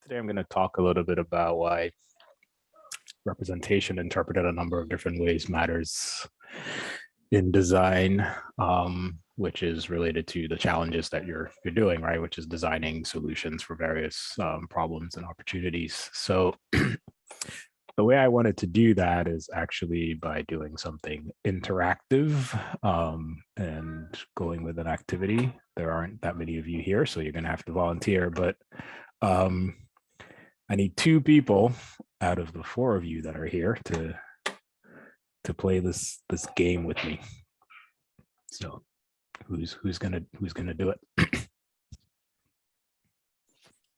Today I'm going to talk a little bit about why representation interpreted a number of different ways matters in design, which is related to the challenges that you're doing, right? Which is designing solutions for various problems and opportunities. So the way I wanted to do that is actually by doing something interactive and going with an activity. There aren't that many of you here, so you're going to have to volunteer, but I need 2 people out of the 4 of you that are here to play this game with me. So who's gonna do it?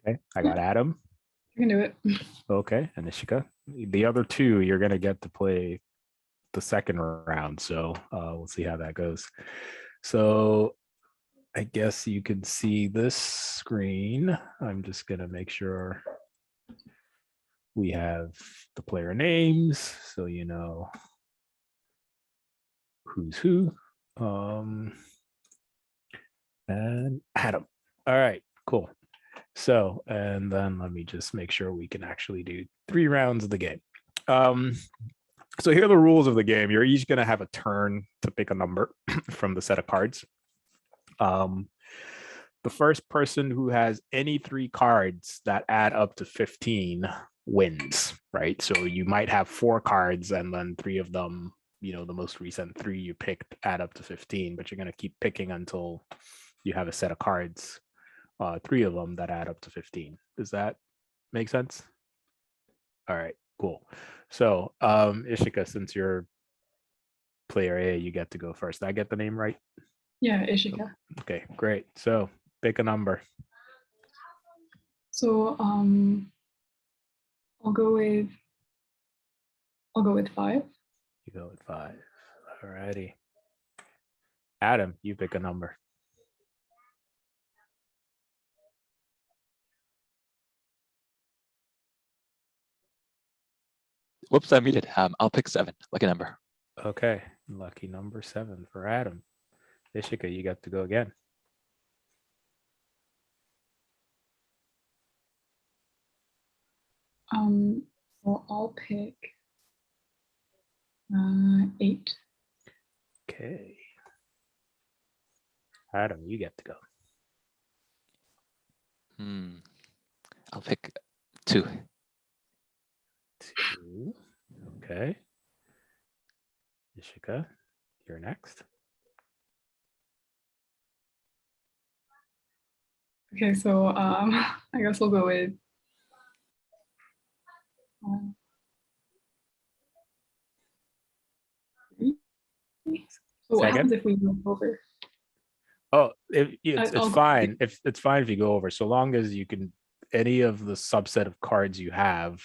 Okay, I got Adam. You can do it. Okay, and Ishika. The other 2, you're gonna get to play the second round. So we'll see how that goes. So I guess you can see this screen. I'm just gonna make sure we have the player names, so you know who's who. And Adam. All right, cool. So, and then let me just make sure we can actually do 3 rounds of the game. So here are the rules of the game. You're each going to have a turn to pick a number from the set of cards. The first person who has any 3 cards that add up to 15 wins, right? So you might have 4 cards and then 3 of them, you know, the most recent 3 you picked add up to 15, but you're going to keep picking until you have a set of cards, 3 of them that add up to 15. Does that make sense? All right, cool. So Ishika, since you're player A, you get to go first. Did I get the name right? Yeah, Ishika. Okay, great. So pick a number. So I'll go with 5. You go with 5. All righty. Adam, you pick a number. Whoops, I muted. I'll pick 7, lucky number. Okay, lucky number 7 for Adam. Ishika, you got to go again. So I'll pick 8. Okay. Adam, you get to go. I'll pick 2. 2. Okay. Ishika, you're next. Okay, so I guess we'll go with 3. So what happens if we go over? Oh, it's fine. It's fine if you go over, so long as you can, any of the subset of cards you have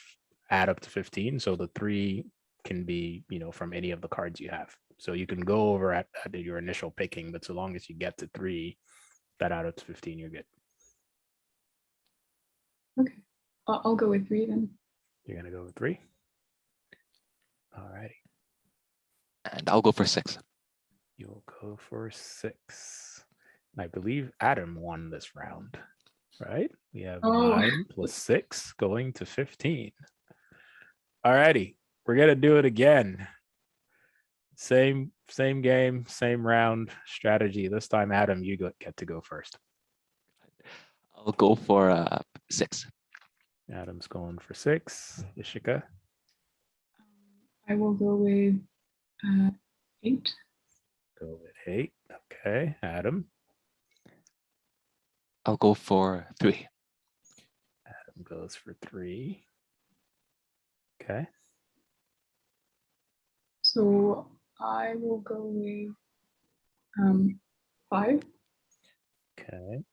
add up to 15. So the 3 can be, you know, from any of the cards you have. So you can go over at your initial picking, but so long as you get to 3 that add up to 15, you're good. Okay, I'll go with 3 then. You're gonna go with 3. All righty. And I'll go for 6. You'll go for 6. I believe Adam won this round, right? We have 9 plus 6 going to 15. All righty, we're gonna do it again. Same game, same round strategy. This time, Adam, you get to go first. I'll go for 6. Adam's going for 6. Ishika? I will go with 8. Go with 8. Okay, Adam? I'll go for 3. Adam goes for 3. Okay. So I will go with 5. Okay.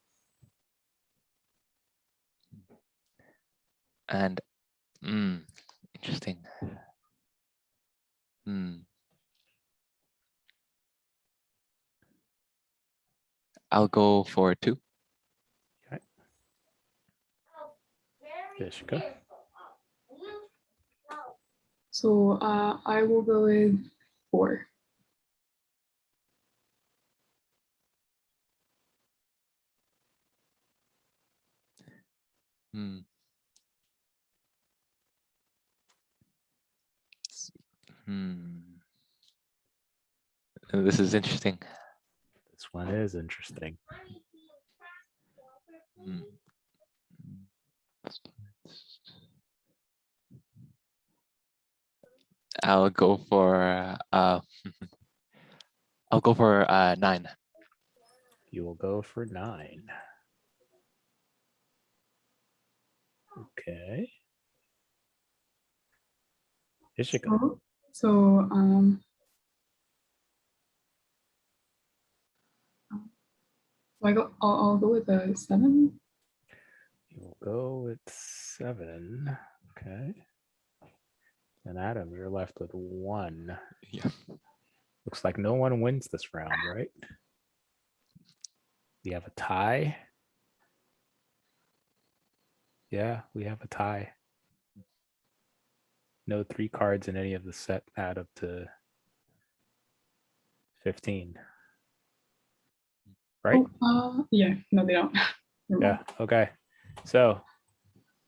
And interesting. I'll go for 2. Okay. Ishika? So I will go with 4. This is interesting. This one is interesting. I'll go for I'll go for 9. You will go for 9. Okay. Ishika. So I'll go with a 7. You will go with 7. Okay. And Adam, you're left with 1. Yeah. Looks like no one wins this round, right? We have a tie. Yeah, we have a tie. No 3 cards in any of the set add up to 15. Right? Yeah, no, they don't. Yeah, okay. So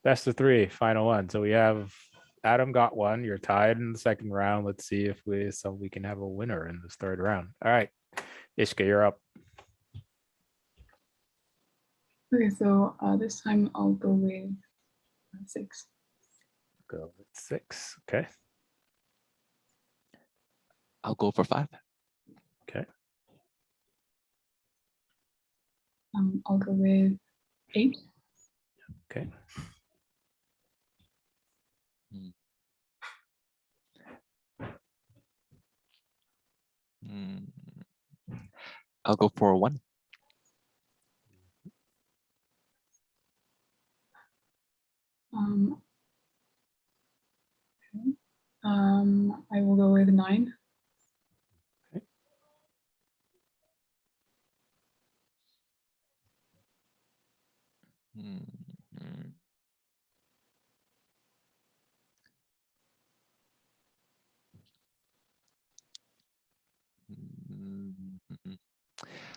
best of 3, final one. So we have Adam got 1. You're tied in the second round. Let's see if we can have a winner in this third round. All right, Ishka, you're up. Okay, so this time I'll go with 6. Go with 6. Okay. I'll go for 5. Okay. I'll go with 8. Okay. I'll go for 1. I will go with 9. Okay.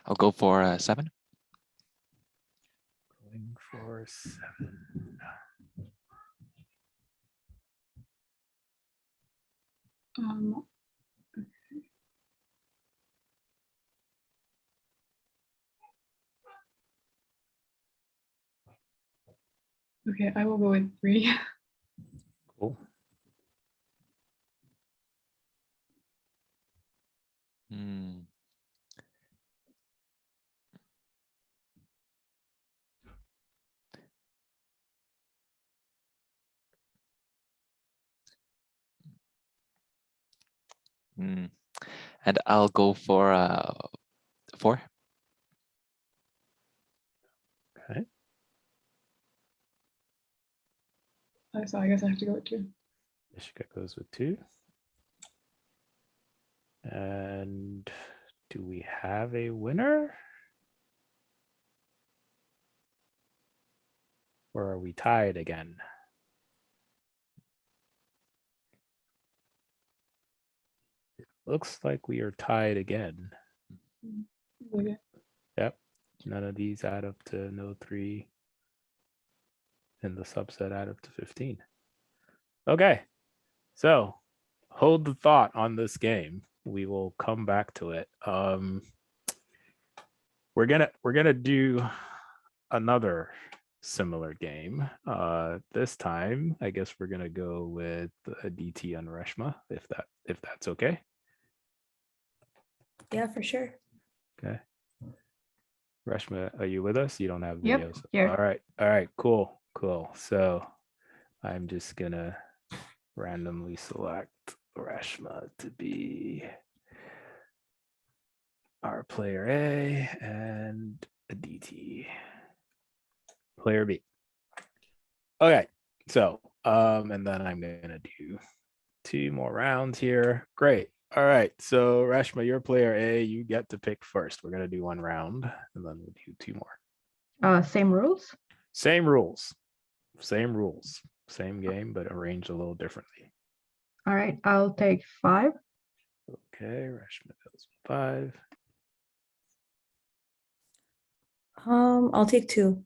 I'll go for 7. Going for 7. Okay, I will go with 3. Cool. And I'll go for 4. Okay. So I guess I have to go with 2. Ishika goes with 2. And do we have a winner? Or are we tied again? It looks like we are tied again. Okay. Yep. None of these add up to no 3. And the subset add up to 15. Okay. So hold the thought on this game. We will come back to it. We're gonna do another similar game. This time, I guess we're gonna go with a DT on Reshma, if that's okay. Yeah, for sure. Okay. Reshma, are you with us? You don't have Yep, videos. here. All right, cool. So I'm just gonna randomly select Reshma to be our player A and a DT player B. Okay, so and then I'm gonna do 2 more rounds here. Great. All right, so Reshma, you're player A. You get to pick first. We're gonna do 1 round and then we'll do 2 more. Same rules? Same rules. Same game, but arranged a little differently. All right, I'll take 5. Okay, Reshma goes 5. I'll take 2.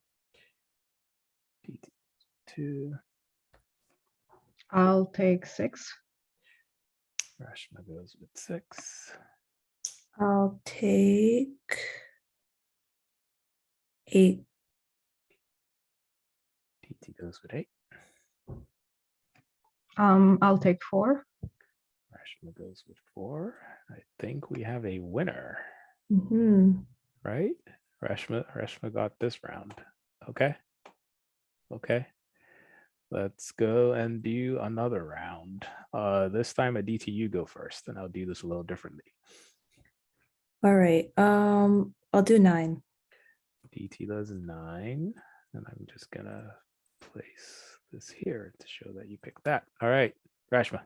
2. I'll take 6. Rashma goes with 6. I'll take 8. DT goes with 8. I'll take 4. Rashma goes with 4. I think we have a winner, Mm-hmm. right? Rashma got this round. Okay. Okay. Let's go and do another round. This time a DTU go first, and I'll do this a little differently. All right. I'll do 9. DT does 9, and I'm just gonna place this here to show that you picked that. All right, Rashma.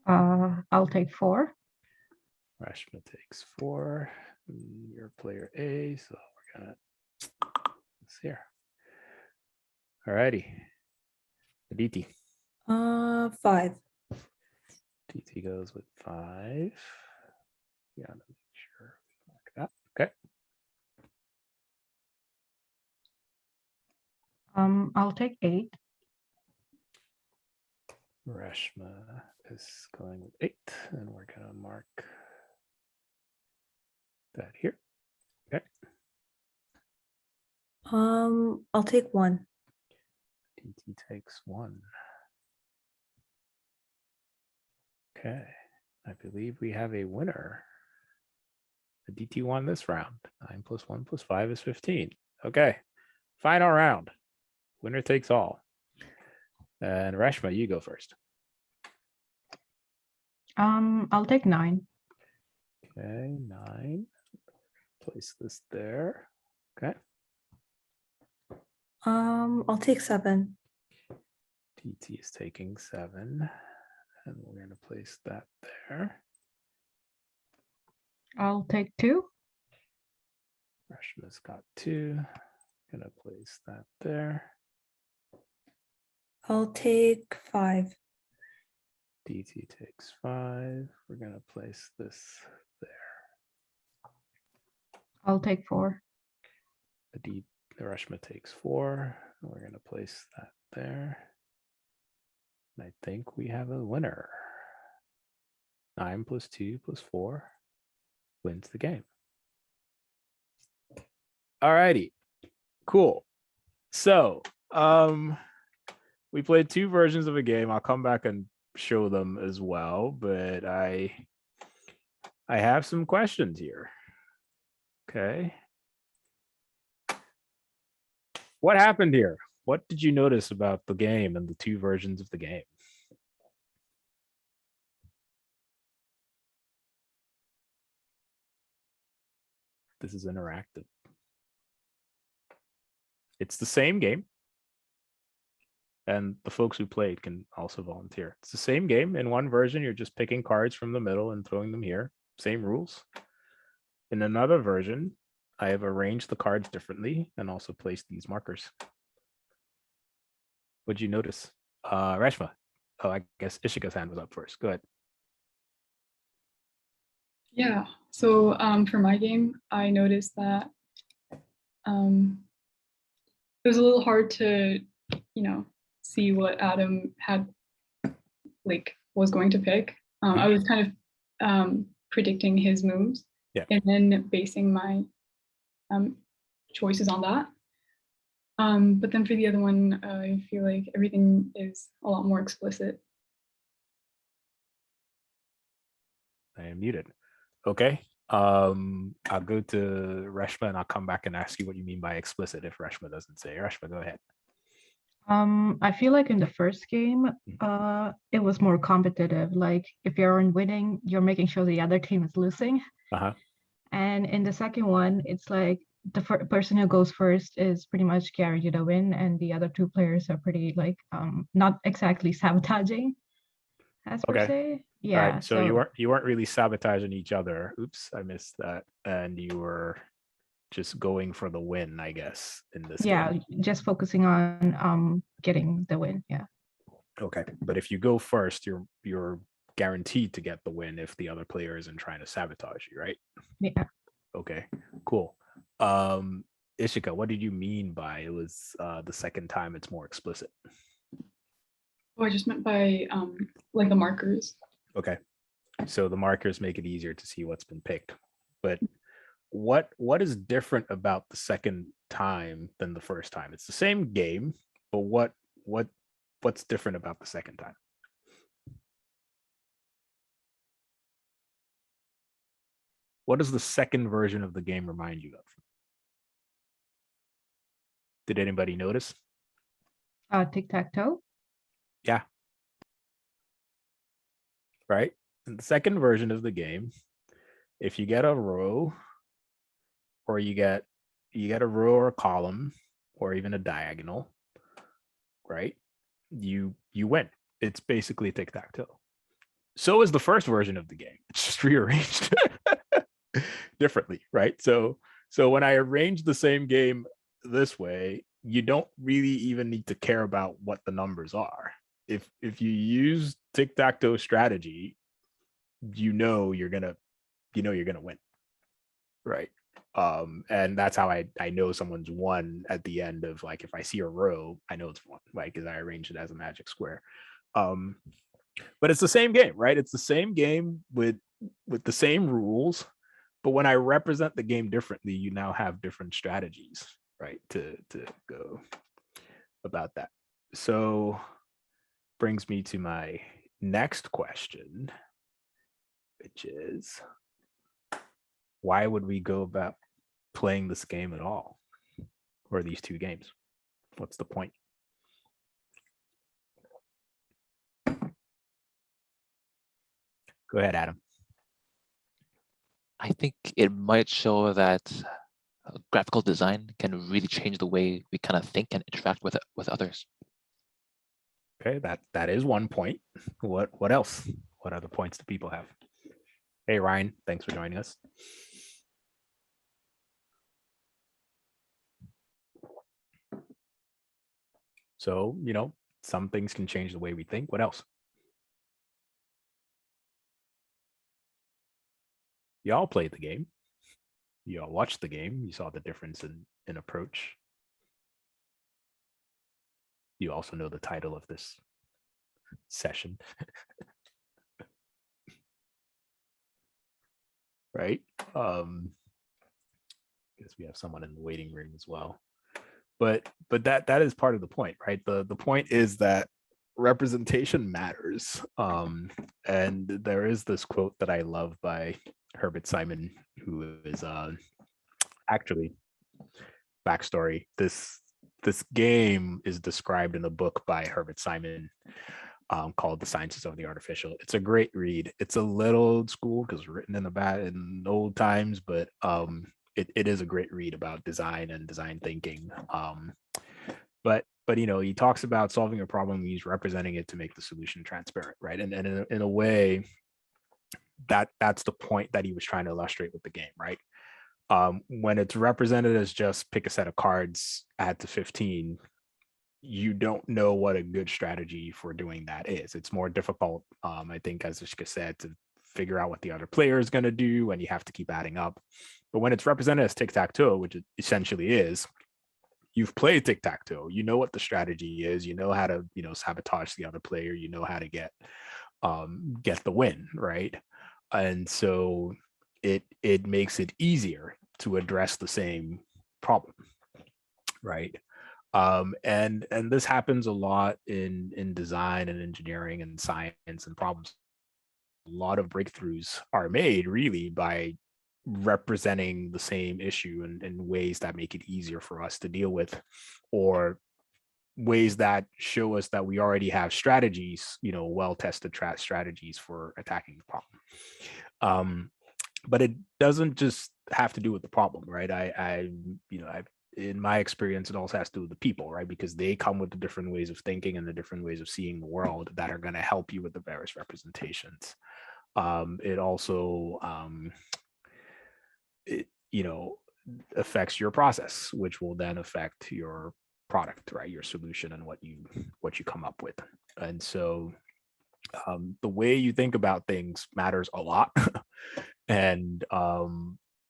I'll take 4. Rashma takes 4. You're player A, so we're gonna this here. All righty. DT. 5. DT goes with 5. You gotta make sure like that. Okay. I'll take 8. Rashma is going with 8, and we're gonna mark that here. Okay. I'll take 1. DT takes 1. Okay. I believe we have a winner. The DT won this round. 9 + 1 + 5 is 15. Okay. Final round. Winner takes all. And Rashma, you go first. I'll take 9. Okay, 9. Place this there. Okay. I'll take 7. DT is taking 7. And we're going to place that there. I'll take 2. Rashma's got 2. Gonna place that there. I'll take 5. DT takes 5. We're gonna place this there. I'll take 4. The Rashma takes 4. And we're gonna place that there. And I think we have a winner. 9 + 2 + 4 wins the game. All righty, cool. So we played 2 versions of a game. I'll come back and show them as well, but I have some questions here. Okay. What happened here? What did you notice about the game and the 2 versions of the game? This is interactive. It's the same game. And the folks who played can also volunteer. It's the same game. In one version, you're just picking cards from the middle and throwing them here. Same rules. In another version, I have arranged the cards differently and also placed these markers. What'd you notice? Rashma. Oh, I guess Ishika's hand was up first. Go ahead. Yeah, so for my game, I noticed that it was a little hard to, see what Adam had was going to pick. I was kind of predicting his moves, yeah, and then basing my choices on that. But then for the other one, I feel like everything is a lot more explicit. I am muted. Okay. I'll go to Rashma and I'll come back and ask you what you mean by explicit if Rashma doesn't say. Rashma, go ahead. I feel like in the first game, it was more competitive. Like if you're winning, you're making sure the other team is losing. And in the second one, it's like the person who goes first is pretty much guaranteed a win, and the other 2 players are pretty not exactly sabotaging, as per se. Yeah. Right. So you weren't really sabotaging each other. Oops, I missed that. And you were just going for the win, I guess, in this game. Just focusing on getting the win. Yeah. Okay. But if you go first, you're guaranteed to get the win if the other player isn't trying to sabotage you, right? Yeah. Okay, cool. Ishika, what did you mean by it was the second time it's more explicit? Oh, I just meant by the markers. Okay. So the markers make it easier to see what's been picked. But what is different about the second time than the first time? It's the same game, but what's different about the second time? What does the second version of the game remind you of? Did anybody notice? Tic-tac-toe. Yeah. Right? In the second version of the game, if you get a row, or you get a row or a column, or even a diagonal, right? You win. It's basically tic-tac-toe. So is the first version of the game. It's just rearranged differently, right? So when I arrange the same game this way, you don't really even need to care about what the numbers are. If you use tic-tac-toe strategy, you know you're gonna win, right? And that's how I know someone's won at the end of, like, if I see a row, I know it's won, like, because I arranged it as a magic square. But it's the same game, right? It's the same game with the same rules, but when I represent the game differently, you now have different strategies, right, to go about that. So brings me to my next question, which is, why would we go about playing this game at all, or these two games? What's the point? Go ahead, Adam. I think it might show that graphical design can really change the way we kind of think and interact with others. Okay, that is one point. What else? What other points do people have? Hey, Ryan, thanks for joining us. So, some things can change the way we think. What else? Y'all played the game. You all watched the game. You saw the difference in approach. You also know the title of this session. Right? Guess we have someone in the waiting room as well. But that is part of the point, right? The point is that representation matters. And there is this quote that I love by Herbert Simon, who is actually, backstory, this game is described in a book by Herbert Simon called The Sciences of the Artificial. It's a great read. It's a little old school because written in old times, but it is a great read about design and design thinking. But he talks about solving a problem, he's representing it to make the solution transparent, right? And in a way, that's the point that he was trying to illustrate with the game, right? When it's represented as just pick a set of cards, add to 15, you don't know what a good strategy for doing that is. It's more difficult, I think, as Ishka said, to figure out what the other player is going to do, and you have to keep adding up. But when it's represented as tic-tac-toe, which it essentially is, you've played tic-tac-toe, you know what the strategy is, you know how to, sabotage the other player, you know how to get the win, right? And so it makes it easier to address the same problem, right? And this happens a lot in design and engineering and science and problems. A lot of breakthroughs are made really by representing the same issue in ways that make it easier for us to deal with, or ways that show us that we already have strategies, well-tested strategies for attacking the problem. But it doesn't just have to do with the problem, right? In my experience, it also has to do with the people, right? Because they come with the different ways of thinking and the different ways of seeing the world that are going to help you with the various representations. It also, affects your process, which will then affect your product, right? Your solution and what you come up with. And so the way you think about things matters a lot. And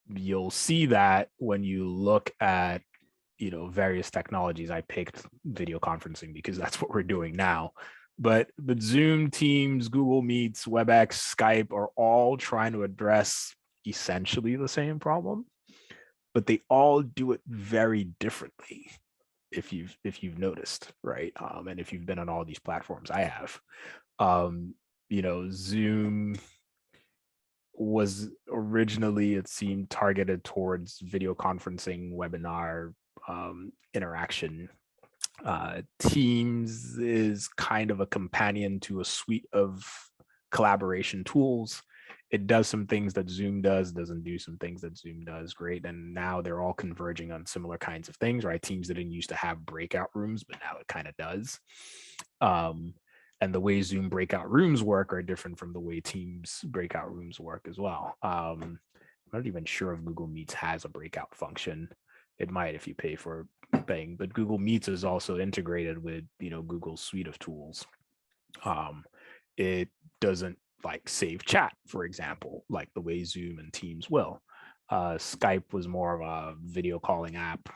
you'll see that when you look at various technologies. I picked video conferencing because that's what we're doing now. But Zoom, Teams, Google Meets, WebEx, Skype are all trying to address essentially the same problem, but they all do it very differently. If you've noticed, right? And if you've been on all these platforms, I have. Zoom was originally, it seemed, targeted towards video conferencing, webinar interaction. Teams is kind of a companion to a suite of collaboration tools. It does some things that Zoom doesn't do some things that Zoom does great. And now they're all converging on similar kinds of things, right? Teams didn't used to have breakout rooms, but now it kind of does. And the way Zoom breakout rooms work are different from the way Teams breakout rooms work as well. I'm not even sure if Google Meets has a breakout function. It might if you pay for thing, but Google Meets is also integrated with Google's suite of tools. It doesn't like save chat, for example, like the way Zoom and Teams will. Skype was more of a video calling app,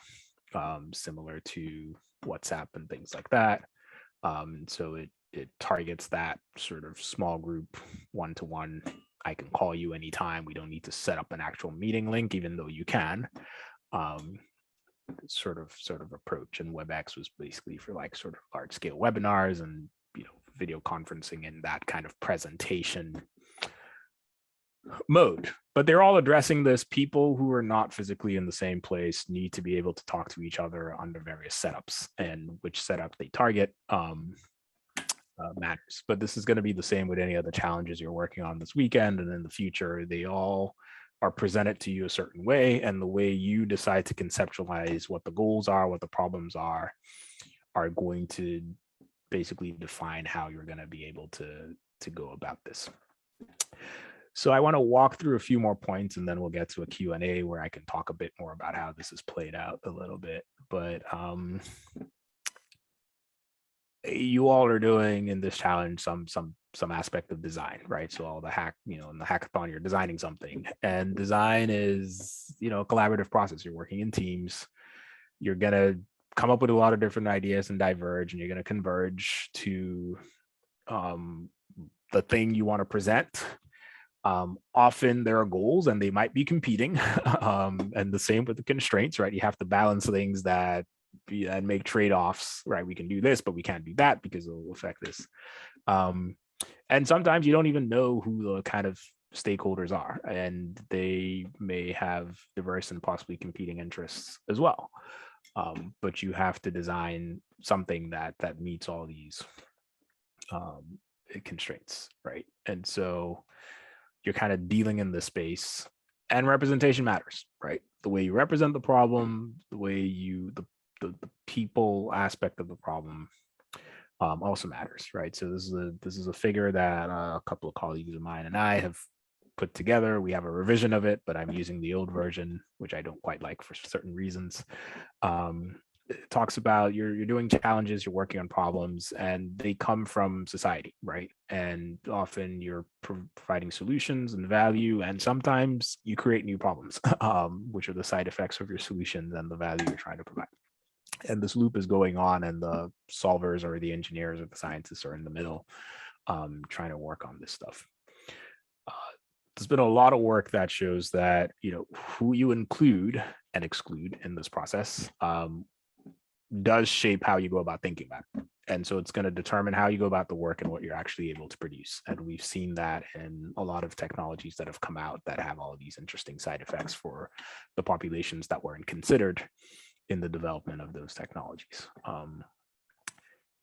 similar to WhatsApp and things like that. So it targets that sort of small group, one-to-one. I can call you anytime. We don't need to set up an actual meeting link, even though you can. Sort of approach. And WebEx was basically for like sort of large scale webinars and video conferencing in that kind of presentation mode. But they're all addressing this. People who are not physically in the same place need to be able to talk to each other under various setups, and which setup they target matters. But this is going to be the same with any other challenges you're working on this weekend and in the future. They all are presented to you a certain way, and the way you decide to conceptualize what the goals are, what the problems are going to basically define how you're going to be able to go about this. So I want to walk through a few more points, and then we'll get to a Q&A where I can talk a bit more about how this is played out a little bit. But you all are doing in this challenge some aspect of design, right? So all the in the hackathon, you're designing something, and design is a collaborative process. You're working in teams. You're gonna come up with a lot of different ideas and diverge, and you're gonna converge to the thing you want to present. Often there are goals, and they might be competing, and the same with the constraints, right? You have to balance things that and make trade-offs, right? We can do this, but we can't do that because it will affect this. And sometimes you don't even know who the kind of stakeholders are, and they may have diverse and possibly competing interests as well. But you have to design something that meets all these constraints, right? And so you're kind of dealing in this space, and representation matters, right? The way you represent the problem, the way the people aspect of the problem also matters, right? So this is a figure that a couple of colleagues of mine and I have put together. We have a revision of it, but I'm using the old version, which I don't quite like for certain reasons. It talks about you're doing challenges, you're working on problems, and they come from society, right? And often you're providing solutions and value, and sometimes you create new problems, which are the side effects of your solutions and the value you're trying to provide. And this loop is going on, and the solvers or the engineers or the scientists are in the middle trying to work on this stuff. There's been a lot of work that shows that who you include and exclude in this process does shape how you go about thinking about it. And so it's going to determine how you go about the work and what you're actually able to produce. And we've seen that in a lot of technologies that have come out that have all of these interesting side effects for the populations that weren't considered in the development of those technologies.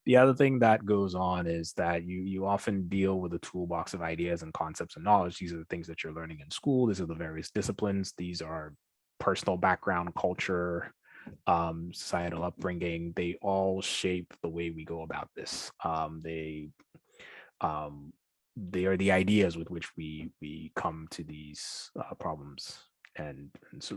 The other thing that goes on is that you often deal with a toolbox of ideas and concepts and knowledge. These are the things that you're learning in school. These are the various disciplines. These are personal background, culture, societal upbringing. They all shape the way we go about this. They are the ideas with which we come to these problems and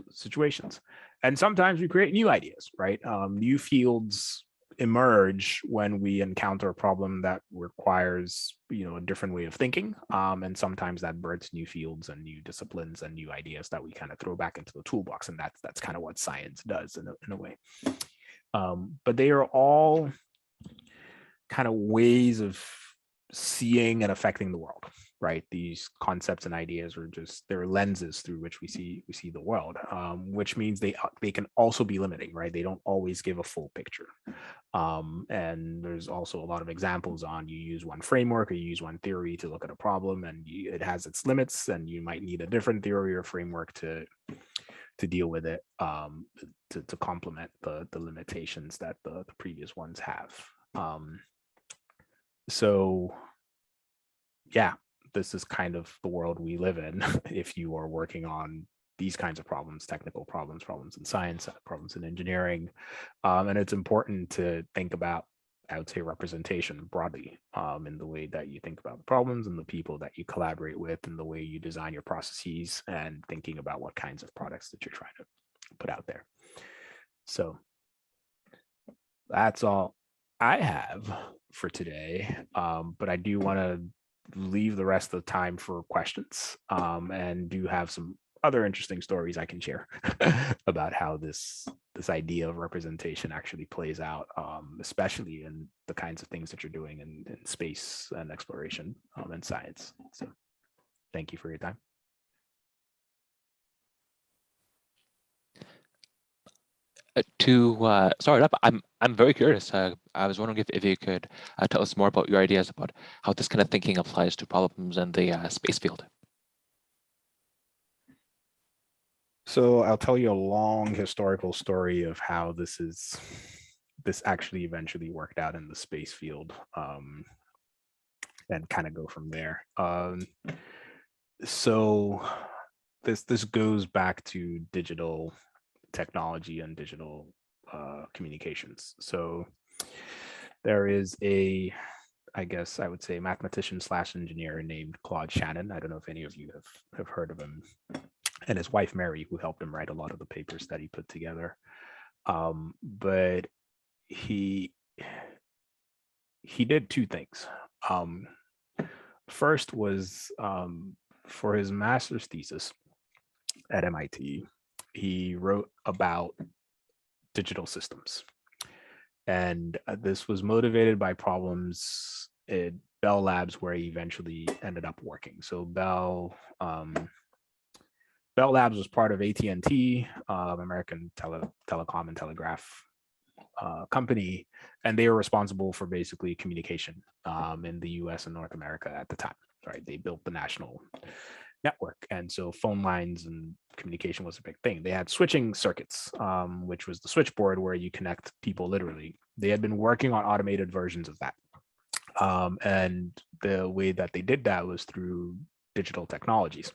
situations. And sometimes we create new ideas, right? New fields emerge when we encounter a problem that requires a different way of thinking, and sometimes that births new fields and new disciplines and new ideas that we kind of throw back into the toolbox, and that's kind of what science does in a way. But they are all kind of ways of seeing and affecting the world, right? These concepts and ideas are just their lenses through which we see the world, which means they can also be limiting, right? They don't always give a full picture. And there's also a lot of examples on you use one framework or you use one theory to look at a problem, and it has its limits, and you might need a different theory or framework to deal with it, to complement the limitations that the previous ones have. So yeah, this is kind of the world we live in if you are working on these kinds of problems, technical problems, problems in science, problems in engineering. And it's important to think about, I would say, representation broadly, in the way that you think about the problems and the people that you collaborate with and the way you design your processes and thinking about what kinds of products that you're trying to put out there. So that's all I have for today. But I do want to leave the rest of the time for questions, and do have some other interesting stories I can share about how this idea of representation actually plays out, especially in the kinds of things that you're doing in space and exploration, and science. So thank you for your time. To start up, I'm very curious. I was wondering if you could tell us more about your ideas about how this kind of thinking applies to problems in the space field. So I'll tell you a long historical story of how this actually eventually worked out in the space field, and kind of go from there. So this goes back to digital technology and digital communications. So there is I guess I would say, mathematician / engineer named Claude Shannon. I don't know if any of you have heard of him, and his wife Mary, who helped him write a lot of the papers that he put together. But he did two things. First was, for his master's thesis at MIT, he wrote about digital systems. And this was motivated by problems at Bell Labs, where he eventually ended up working. So Bell Labs was part of AT&T, American Telecom and Telegraph company, and they were responsible for basically communication in the US and North America at the time, right? They built the national network, and so phone lines and communication was a big thing. They had switching circuits, which was the switchboard where you connect people literally. They had been working on automated versions of that, and the way that they did that was through digital technologies.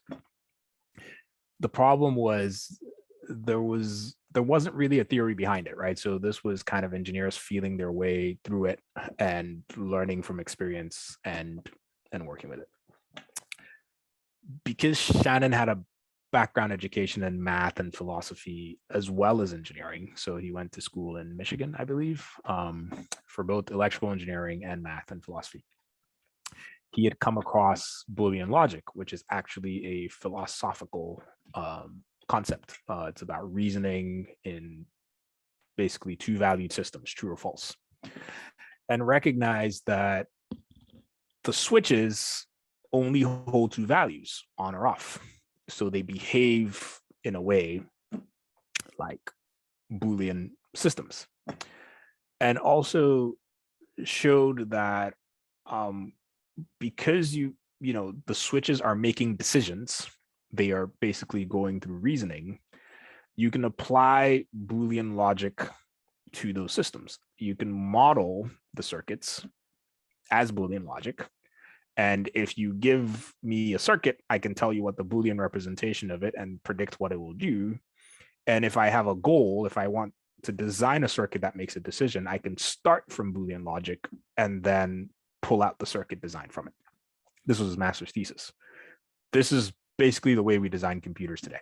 The problem was there wasn't really a theory behind it, right? So this was kind of engineers feeling their way through it and learning from experience and working with it. Because Shannon had a background education in math and philosophy as well as engineering, so he went to school in Michigan, I believe, for both electrical engineering and math and philosophy. He had come across Boolean logic, which is actually a philosophical concept. It's about reasoning in basically two-valued systems, true or false, and recognized that the switches only hold two values, on or off. So they behave in a way like Boolean systems. And also showed that because the switches are making decisions, they are basically going through reasoning, you can apply Boolean logic to those systems. You can model the circuits as Boolean logic. And if you give me a circuit, I can tell you what the Boolean representation of it and predict what it will do. And if I have a goal, if I want to design a circuit that makes a decision, I can start from Boolean logic and then pull out the circuit design from it. This was his master's thesis. This is basically the way we design computers today.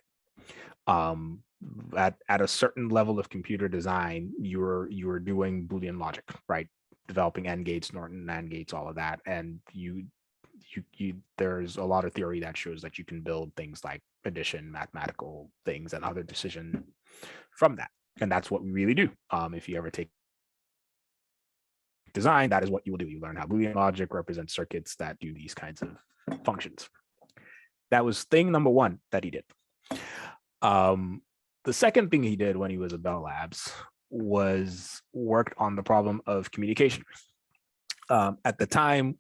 At a certain level of computer design, you're doing Boolean logic, right? Developing AND gates, Norton NAND gates, all of that, and there's a lot of theory that shows that you can build things like addition, mathematical things, and other decision from that. And that's what we really do. If you ever take design, that is what you will do. You learn how Boolean logic represents circuits that do these kinds of functions. That was thing number one that he did. The second thing he did when he was at Bell Labs was worked on the problem of communication. At the time,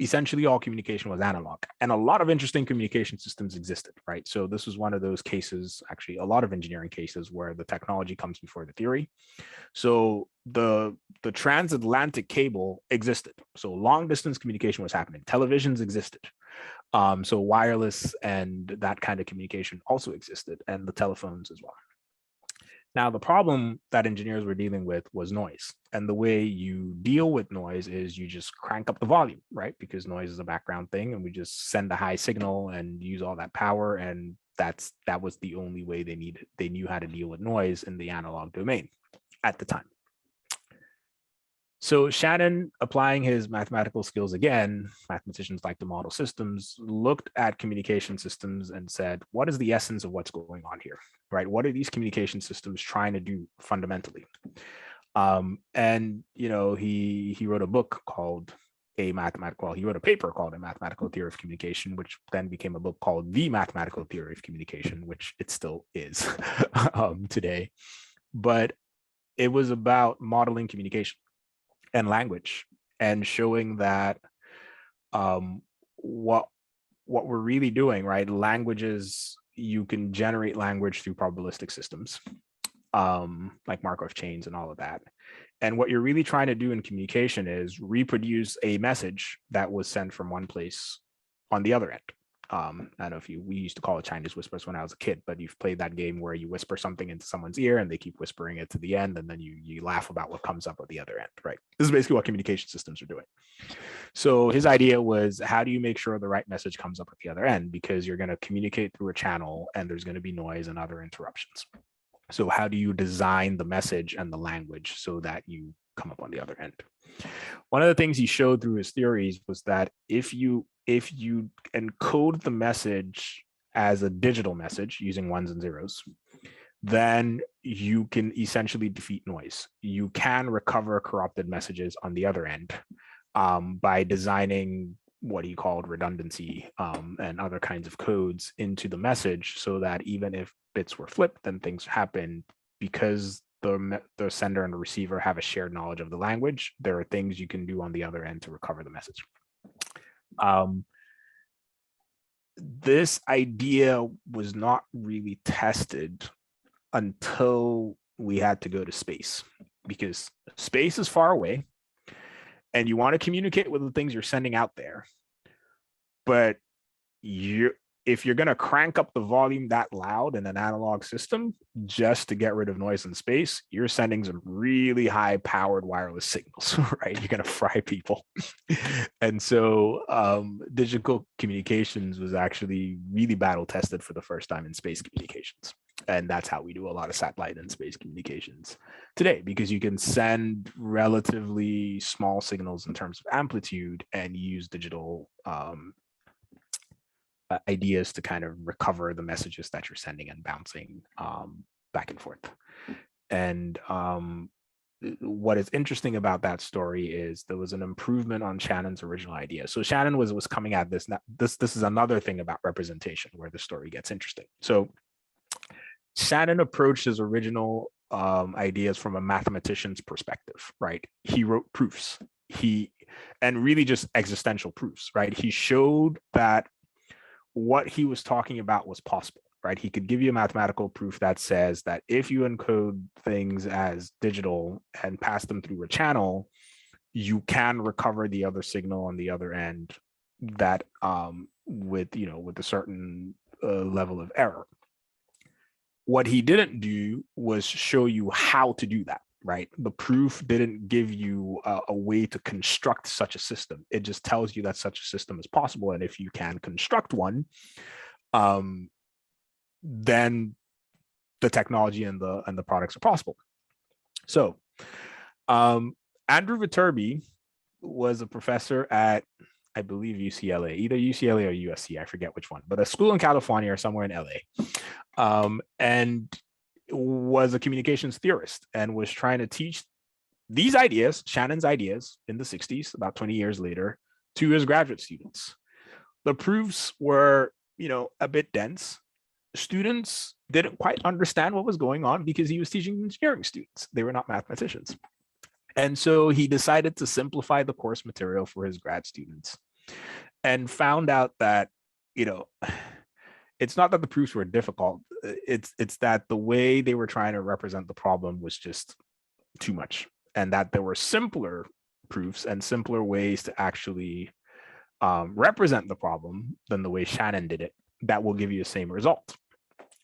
essentially all communication was analog, and a lot of interesting communication systems existed, right? So this was one of those cases, actually a lot of engineering cases, where the technology comes before the theory. So the transatlantic cable existed. So long distance communication was happening. Televisions existed. So wireless and that kind of communication also existed, and the telephones as well. Now, the problem that engineers were dealing with was noise. And the way you deal with noise is you just crank up the volume, right? Because noise is a background thing, and we just send a high signal and use all that power. And that was the only way they knew how to deal with noise in the analog domain at the time. So Shannon, applying his mathematical skills again, mathematicians like to model systems, looked at communication systems and said, what is the essence of what's going on here, right? What are these communication systems trying to do fundamentally? And, you know, he wrote a book called he wrote a paper called A Mathematical Theory of Communication, which then became a book called The Mathematical Theory of Communication, which it still is today. But it was about modeling communication and language, and showing that what we're really doing, right? Languages, you can generate language through probabilistic systems, like Markov chains and all of that. And what you're really trying to do in communication is reproduce a message that was sent from one place on the other end. I don't know if we used to call it Chinese whispers when I was a kid, but you've played that game where you whisper something into someone's ear and they keep whispering it to the end, and then you laugh about what comes up at the other end, right? This is basically what communication systems are doing. So his idea was, how do you make sure the right message comes up at the other end? Because you're going to communicate through a channel and there's going to be noise and other interruptions. So how do you design the message and the language so that you come up on the other end? One of the things he showed through his theories was that if you encode the message as a digital message using ones and zeros, then you can essentially defeat noise. You can recover corrupted messages on the other end by designing what he called redundancy and other kinds of codes into the message, so that even if bits were flipped and things happen, because the sender and the receiver have a shared knowledge of the language, there are things you can do on the other end to recover the message. This idea was not really tested until we had to go to space, because space is far away and you want to communicate with the things you're sending out there. But if you're going to crank up the volume that loud in an analog system just to get rid of noise in space, you're sending some really high powered wireless signals, right? You're going to fry people. And so digital communications was actually really battle tested for the first time in space communications. And that's how we do a lot of satellite and space communications today, because you can send relatively small signals in terms of amplitude and use digital ideas to kind of recover the messages that you're sending and bouncing back and forth. And what is interesting about that story is there was an improvement on Shannon's original idea. So Shannon was coming at this. This is another thing about representation where the story gets interesting. So Shannon approached his original ideas from a mathematician's perspective, right? He wrote proofs, and really just existential proofs, right? He showed that what he was talking about was possible, right? He could give you a mathematical proof that says that if you encode things as digital and pass them through a channel, you can recover the other signal on the other end that with a certain level of error. What he didn't do was show you how to do that, right? The proof didn't give you a way to construct such a system. It just tells you that such a system is possible. And if you can construct one, then the technology and the products are possible. So Andrew Viterbi was a professor at, I believe, UCLA, either UCLA or USC, I forget which one, but a school in California or somewhere in LA, and was a communications theorist and was trying to teach these ideas, Shannon's ideas in the 60s, about 20 years later, to his graduate students. The proofs were, a bit dense. Students didn't quite understand what was going on because he was teaching engineering students. They were not mathematicians. And so he decided to simplify the course material for his grad students and found out that, it's not that the proofs were difficult. It's that the way they were trying to represent the problem was just too much, and that there were simpler proofs and simpler ways to actually represent the problem than the way Shannon did it that will give you the same result.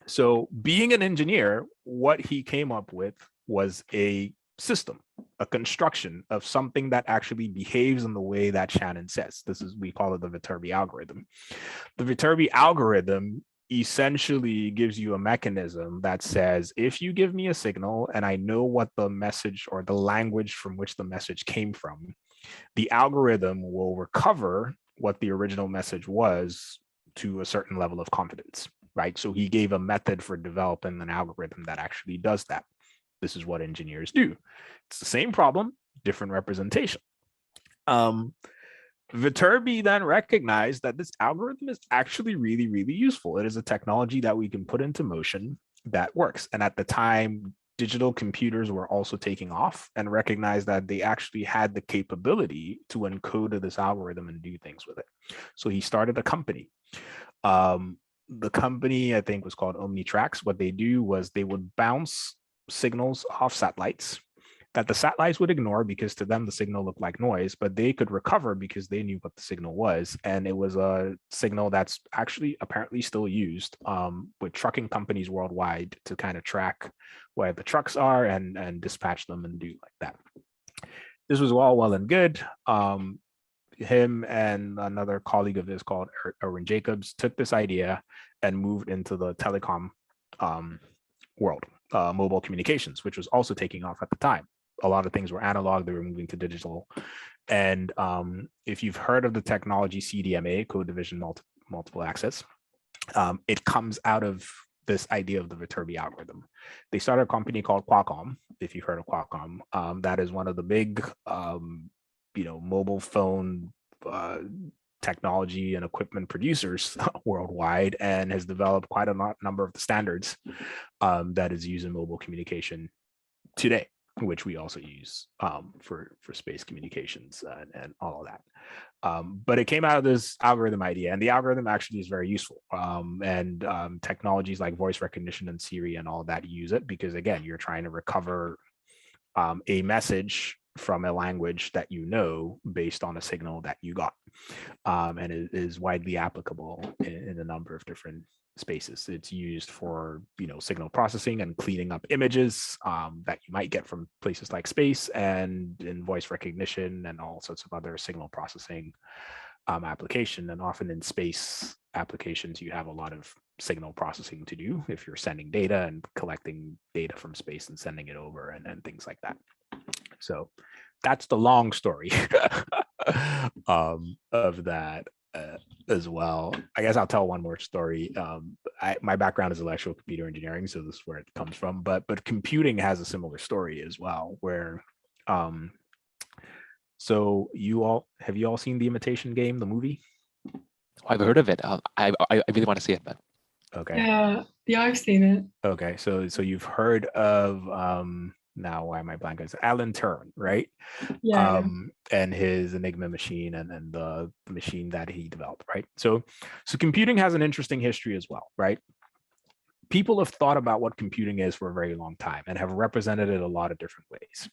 So being an engineer, what he came up with was a system, a construction of something that actually behaves in the way that Shannon says. We call it the Viterbi algorithm. The Viterbi algorithm essentially gives you a mechanism that says, if you give me a signal and I know what the message or the language from which the message came from, the algorithm will recover what the original message was to a certain level of confidence, right? So he gave a method for developing an algorithm that actually does that. This is what engineers do. It's the same problem, different representation. Viterbi then recognized that this algorithm is actually really, really useful. It is a technology that we can put into motion that works. And at the time, digital computers were also taking off, and recognized that they actually had the capability to encode this algorithm and do things with it. So he started a company. The company, I think, was called Omnitrax. What they do was they would bounce signals off satellites that the satellites would ignore because to them the signal looked like noise, but they could recover because they knew what the signal was. And it was a signal that's actually apparently still used with trucking companies worldwide to kind of track where the trucks are and dispatch them and do like that. This was all well and good. Him and another colleague of his called Erwin Jacobs took this idea and moved into the telecom world, mobile communications, which was also taking off at the time. A lot of things were analog, they were moving to digital. And if you've heard of the technology CDMA, code division multiple access, it comes out of this idea of the Viterbi algorithm. They started a company called Qualcomm, if you've heard of Qualcomm. That is one of the big mobile phone technology and equipment producers worldwide, and has developed quite a number of the standards that is used in mobile communication today, which we also use for space communications and all of that. But it came out of this algorithm idea, and the algorithm actually is very useful. Technologies like voice recognition and Siri and all of that use it because, again, you're trying to recover a message from a language that you know based on a signal that you got, and it is widely applicable in a number of different spaces. It's used for signal processing and cleaning up images that you might get from places like space, and in voice recognition and all sorts of other signal processing application. And often in space applications, you have a lot of signal processing to do if you're sending data and collecting data from space and sending it over and things like that. So that's the long story of that as well. I guess I'll tell one more story. My background is electrical computer engineering, so this is where it comes from. But computing has a similar story as well, where so have you all seen the Imitation Game, the movie? I've heard of it. I really want to see it, but okay. Yeah, I've seen it. Okay, so you've heard of now why am I blanking? It's Alan Turing, right? Yeah. And his Enigma machine and the machine that he developed, right? So computing has an interesting history as well, right? People have thought about what computing is for a very long time and have represented it a lot of different ways.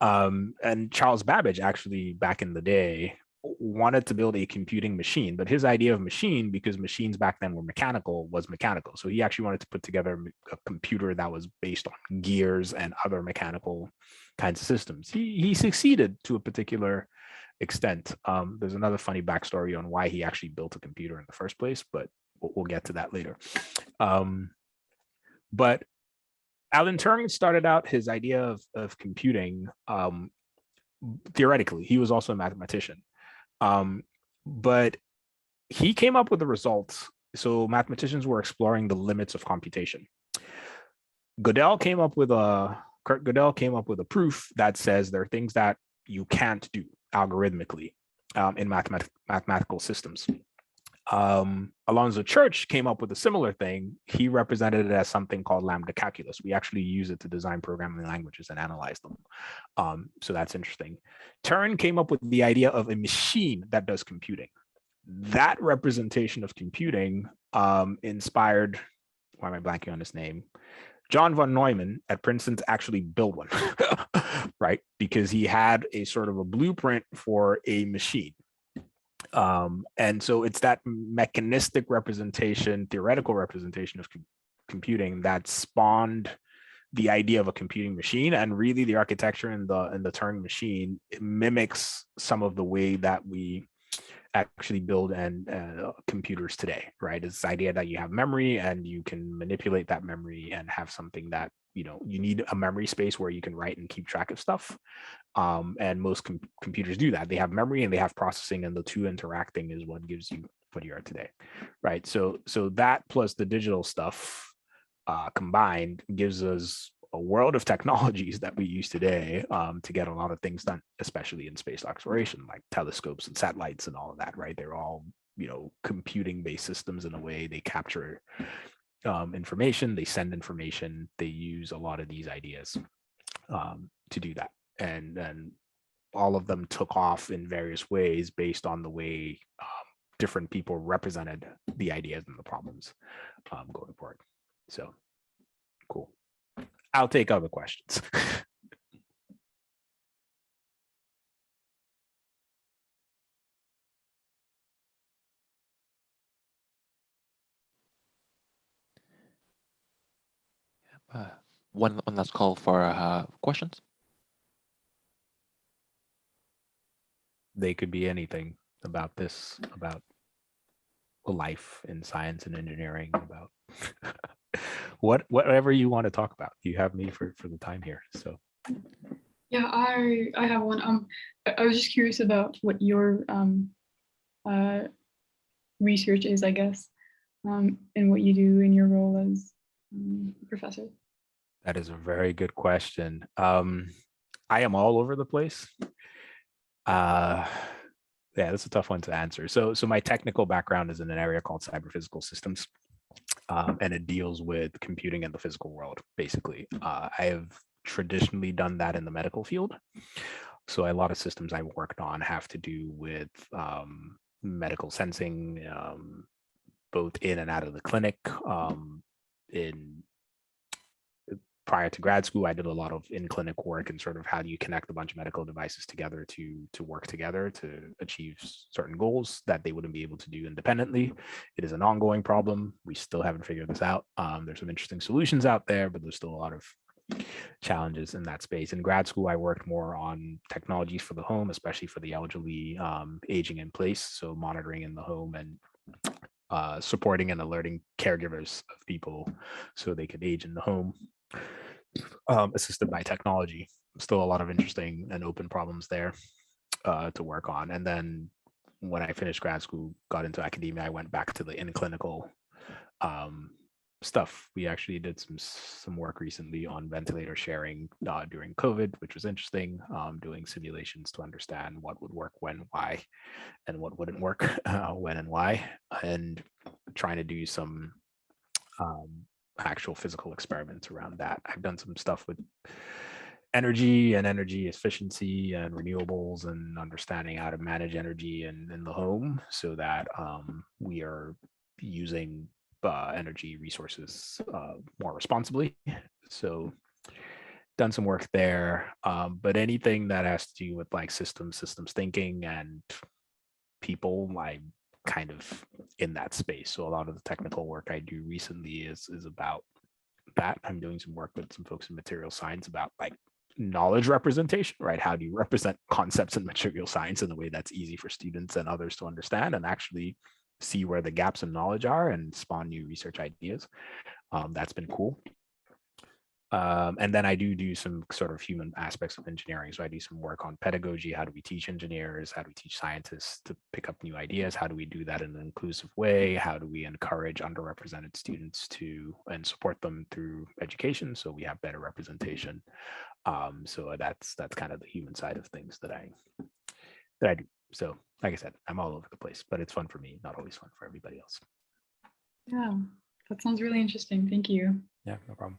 And Charles Babbage actually back in the day wanted to build a computing machine, but his idea of machine, because machines back then were mechanical, was mechanical. So he actually wanted to put together a computer that was based on gears and other mechanical kinds of systems. He succeeded to a particular extent. There's another funny backstory on why he actually built a computer in the first place, but we'll get to that later. But Alan Turing started out his idea of computing theoretically. He was also a mathematician. But he came up with the results. So mathematicians were exploring the limits of computation. Gödel came up with a Kurt Gödel came up with a proof that says there are things that you can't do algorithmically in mathematical systems. Alonzo Church came up with a similar thing. He represented it as something called lambda calculus. We actually use it to design programming languages and analyze them. So that's interesting. Turing came up with the idea of a machine that does computing. That representation of computing inspired, why am I blanking on his name? John von Neumann at Princeton to actually build one, right? Because he had a sort of a blueprint for a machine. And so it's that mechanistic representation, theoretical representation of computing that spawned the idea of a computing machine. And really the architecture in the Turing machine, it mimics some of the way that we actually build computers today, right? It's this idea that you have memory and you can manipulate that memory and have something that, you need a memory space where you can write and keep track of stuff. And most computers do that. They have memory and they have processing, and the two interacting is what gives you what you are today, right? So that plus the digital stuff combined gives us a world of technologies that we use today to get a lot of things done, especially in space exploration, like telescopes and satellites and all of that, right? They're all, computing-based systems in a way. They capture information, they send information, they use a lot of these ideas to do that. And all of them took off in various ways based on the way different people represented the ideas and the problems going forward. So cool. I'll take other questions. One last call for questions. They could be anything about this, about life in science and engineering, about whatever you want to talk about. You have me for the time here. So yeah, I have one. I was just curious about what your research is, I guess, and what you do in your role as professor. That is a very good question. I am all over the place. Yeah, that's a tough one to answer. So my technical background is in an area called cyber-physical systems, and it deals with computing in the physical world, basically. I have traditionally done that in the medical field. So a lot of systems I've worked on have to do with medical sensing, both in and out of the clinic. Prior to grad school, I did a lot of in-clinic work and sort of how do you connect a bunch of medical devices together to work together to achieve certain goals that they wouldn't be able to do independently. It is an ongoing problem. We still haven't figured this out. There's some interesting solutions out there, but there's still a lot of challenges in that space. In grad school, I worked more on technologies for the home, especially for the elderly aging in place. So monitoring in the home and supporting and alerting caregivers of people so they could age in the home. Assisted by technology. Still a lot of interesting and open problems there to work on. And then when I finished grad school, got into academia, I went back to the in-clinical stuff. We actually did some work recently on ventilator sharing during COVID, which was interesting, doing simulations to understand what would work when, why, and what wouldn't work when and why, and trying to do some actual physical experiments around that. I've done some stuff with energy and energy efficiency and renewables and understanding how to manage energy in the home so that we are using energy resources more responsibly. So done some work there, but anything that has to do with like systems thinking and people, I'm kind of in that space. So a lot of the technical work I do recently is about that. I'm doing some work with some folks in material science about like knowledge representation, right? How do you represent concepts in material science in a way that's easy for students and others to understand and actually see where the gaps in knowledge are and spawn new research ideas. That's been cool. And then I do some sort of human aspects of engineering. So I do some work on pedagogy. How do we teach engineers? How do we teach scientists to pick up new ideas? How do we do that in an inclusive way? How do we encourage underrepresented students and support them through education so we have better representation? So that's kind of the human side of things that I do. So like I said, I'm all over the place, but it's fun for me, not always fun for everybody else. Yeah, that sounds really interesting. Thank you. Yeah, no problem.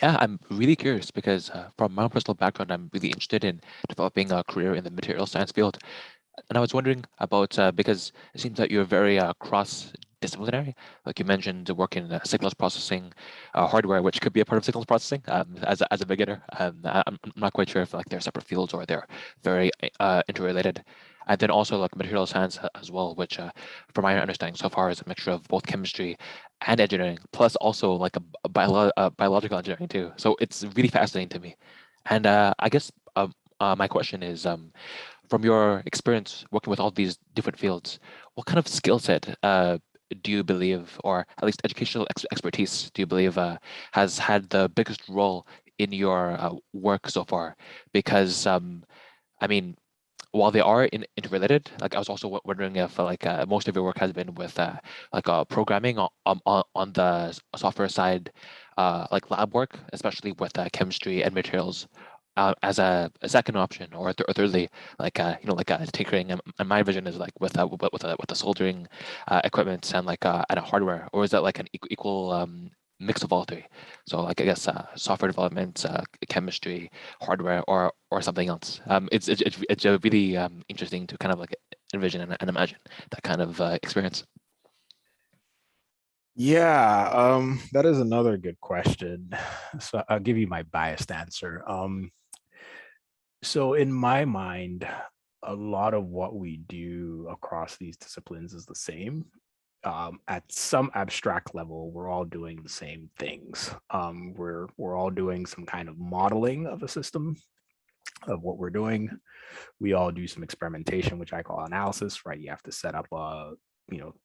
Yeah, I'm really curious because from my personal background, I'm really interested in developing a career in the material science field. And I was wondering about, because it seems that you're very cross-disciplinary. Like you mentioned, work in signals processing, hardware, which could be a part of signals processing as a beginner. I'm not quite sure if like they're separate fields or they're very interrelated. And then also like material science as well, which from my understanding so far is a mixture of both chemistry and engineering, plus also like a biological engineering too. So it's really fascinating to me. And I guess my question is, from your experience working with all these different fields, what kind of skill set do you believe, or at least educational expertise, do you believe has had the biggest role in your work so far? Because I mean, while they are interrelated, like I was also wondering if like most of your work has been with programming on the software side, like lab work, especially with chemistry and materials, as a second option, or thirdly, like tinkering. And my vision is like with the soldering equipment and like and a hardware, or is that like an equal mix of all three? So like I guess software development, chemistry, hardware, or something else. It's really interesting to kind of like envision and imagine that kind of experience. Yeah, that is another good question. So I'll give you my biased answer. So in my mind, a lot of what we do across these disciplines is the same. At some abstract level, we're all doing the same things. We're all doing some kind of modeling of a system of what we're doing. We all do some experimentation, which I call analysis, right? You have to set up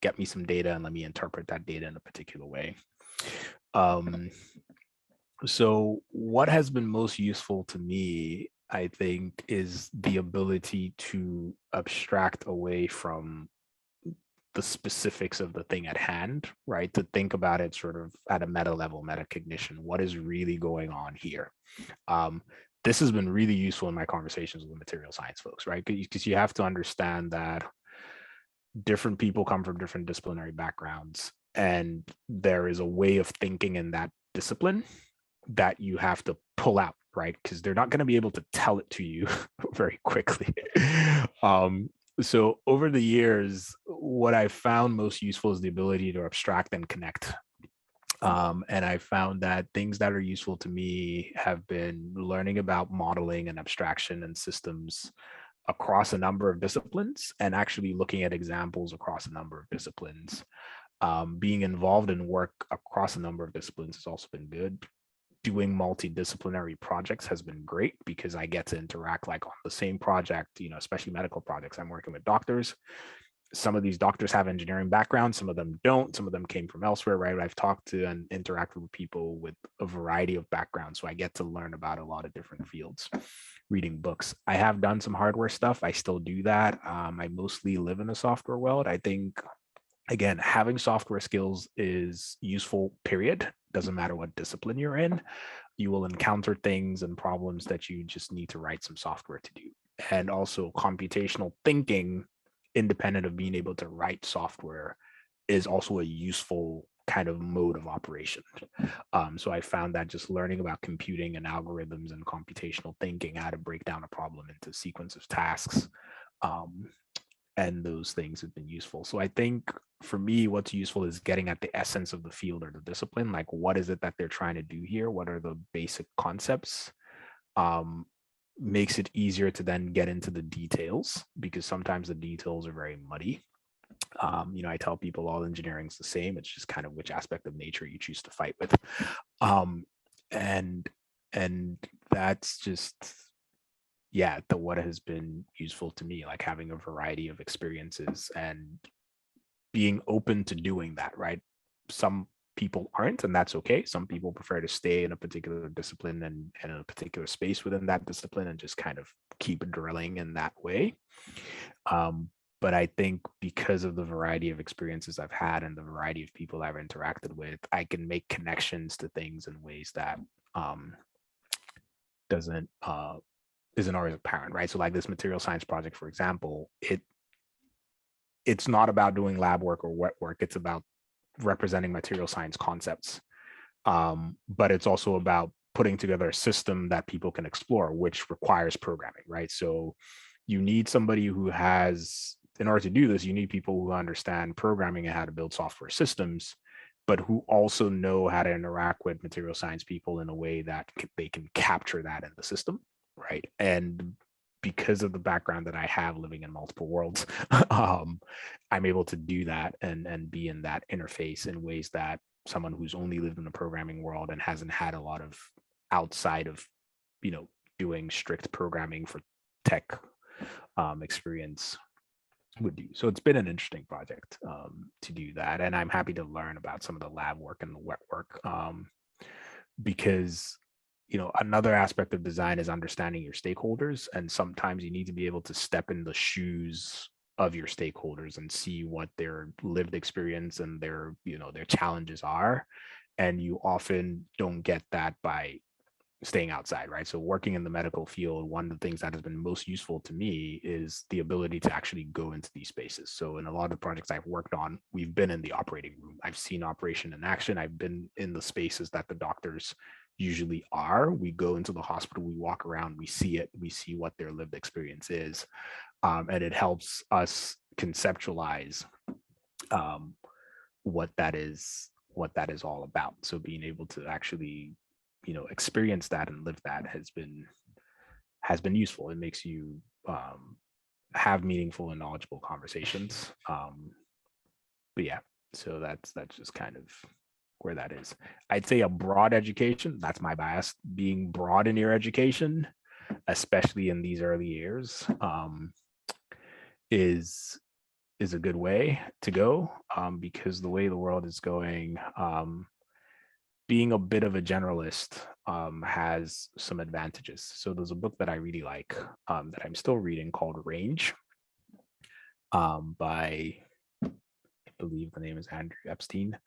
get me some data and let me interpret that data in a particular way. So what has been most useful to me, I think, is the ability to abstract away from the specifics of the thing at hand, right? To think about it sort of at a meta level, metacognition. What is really going on here? This has been really useful in my conversations with material science folks, right? Because you have to understand that different people come from different disciplinary backgrounds, and there is a way of thinking in that discipline that you have to pull out, right? Because they're not going to be able to tell it to you very quickly. So over the years, what I found most useful is the ability to abstract and connect. And I found that things that are useful to me have been learning about modeling and abstraction and systems across a number of disciplines, and actually looking at examples across a number of disciplines. Being involved in work across a number of disciplines has also been good. Doing multidisciplinary projects has been great because I get to interact like on the same project, especially medical projects. I'm working with doctors. Some of these doctors have engineering backgrounds, some of them don't, some of them came from elsewhere, right? I've talked to and interacted with people with a variety of backgrounds. So I get to learn about a lot of different fields, reading books. I have done some hardware stuff. I still do that. I mostly live in a software world. I think, again, having software skills is useful, period. Doesn't matter what discipline you're in. You will encounter things and problems that you just need to write some software to do. And also computational thinking, independent of being able to write software, is also a useful kind of mode of operation. So I found that just learning about computing and algorithms and computational thinking, how to break down a problem into sequence of tasks, and those things have been useful. So I think for me, what's useful is getting at the essence of the field or the discipline. Like, what is it that they're trying to do here? What are the basic concepts? Makes it easier to then get into the details, because sometimes the details are very muddy. I tell people all engineering is the same. It's just kind of which aspect of nature you choose to fight with. And that's just, what has been useful to me, like having a variety of experiences and being open to doing that, right? Some people aren't, and that's okay. Some people prefer to stay in a particular discipline and in a particular space within that discipline and just kind of keep drilling in that way. But I think because of the variety of experiences I've had and the variety of people I've interacted with, I can make connections to things in ways that isn't always apparent, right? So like this material science project, for example, it's not about doing lab work or wet work. It's about representing material science concepts. But it's also about putting together a system that people can explore, which requires programming, right? So you need somebody who has, in order to do this, you need people who understand programming and how to build software systems, but who also know how to interact with material science people in a way that they can capture that in the system, right? And because of the background that I have living in multiple worlds, I'm able to do that and be in that interface in ways that someone who's only lived in the programming world and hasn't had a lot of outside of, doing strict programming for tech experience would do. So it's been an interesting project to do that. And I'm happy to learn about some of the lab work and the wet work because another aspect of design is understanding your stakeholders. And sometimes you need to be able to step in the shoes of your stakeholders and see what their lived experience and their challenges are. And you often don't get that by staying outside, right? So working in the medical field, one of the things that has been most useful to me is the ability to actually go into these spaces. So in a lot of the projects I've worked on, we've been in the operating room. I've seen operation in action. I've been in the spaces that the doctors usually are. We go into the hospital, we walk around, we see it, we see what their lived experience is. And it helps us conceptualize what that is all about. So being able to actually experience that and live that has been useful. It makes you have meaningful and knowledgeable conversations. But yeah, so that's just kind of where that is. I'd say a broad education, that's my bias, being broad in your education, especially in these early years, is a good way to go, because the way the world is going, being a bit of a generalist has some advantages. So there's a book that I really like that I'm still reading called Range by, I believe the name is Andrew Epstein.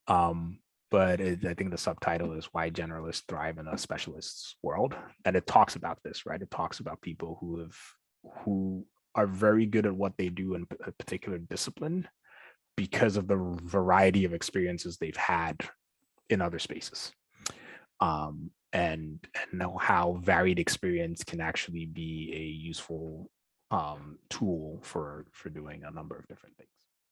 But I think the subtitle is Why Generalists Thrive in a Specialist's World. And it talks about this, right? It talks about people who are very good at what they do in a particular discipline because of the variety of experiences they've had in other spaces, and know how varied experience can actually be a useful tool for doing a number of different things.